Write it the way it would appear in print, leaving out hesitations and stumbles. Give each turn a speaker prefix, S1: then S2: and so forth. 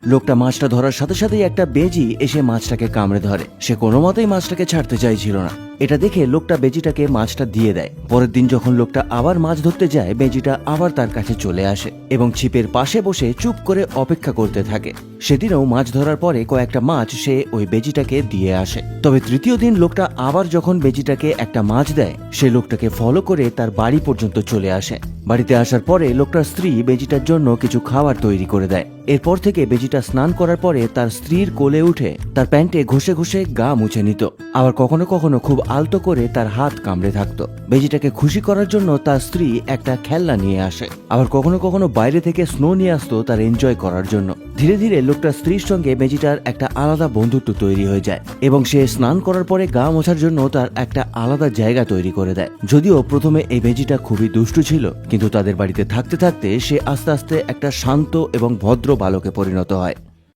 S1: লোকটা মাছটা ধরার সাথে সাথেই একটা বেজি এসে মাছটাকে কামড়ে ধরে। সে কোনো মতেই মাছটাকে ছাড়তে চাইছিল না। এটা দেখে লোকটা বেজিটাকে মাছটা দিয়ে দেয়। পরের দিন যখন লোকটা আবার মাছ ধরতে যায়, বেজিটা আবার তার কাছে চলে আসে এবং ছিপের পাশে বসে চুপ করে অপেক্ষা করতে থাকে। সেদিনও মাছ ধরার পরে কয়েকটা মাছ সে ওই বেজিটাকে দিয়ে আসে। তবে তৃতীয় দিন লোকটা আবার যখন বেজিটাকে একটা মাছ দেয়, সে লোকটাকে ফলো করে তার বাড়ি পর্যন্ত চলে আসে। বাড়িতে আসার পরে লোকটার স্ত্রী বেজিটার জন্য কিছু খাবার তৈরি করে দেয়। এরপর থেকে বেজিটা স্নান করার পরে তার স্ত্রীর কোলে উঠে তার প্যান্টে ঘষে ঘষে গা মুছে নিত। আবার কখনো কখনো খুব আলতো করে তার হাত কামড়ে থাকতো। বেজিটাকে খুশি করার জন্য তার স্ত্রী একটা খেলনা নিয়ে আসে। আবার কখনো কখনো বাইরে থেকে স্নো নিয়ে আসতো তার এনজয় করার জন্য। ধীরে ধীরে লোকটার স্ত্রীর সঙ্গে বেজিটার একটা আলাদা বন্ধুত্ব তৈরি হয়ে যায় এবং সে স্নান করার পরে গা মোছার জন্য তার একটা আলাদা জায়গা তৈরি করে দেয়। যদিও প্রথমে এই বেজিটা খুবই দুষ্টু ছিল, কিন্তু তাদের বাড়িতে থাকতে থাকতে সে আস্তে আস্তে একটা শান্ত এবং ভদ্র বালকে পরিণত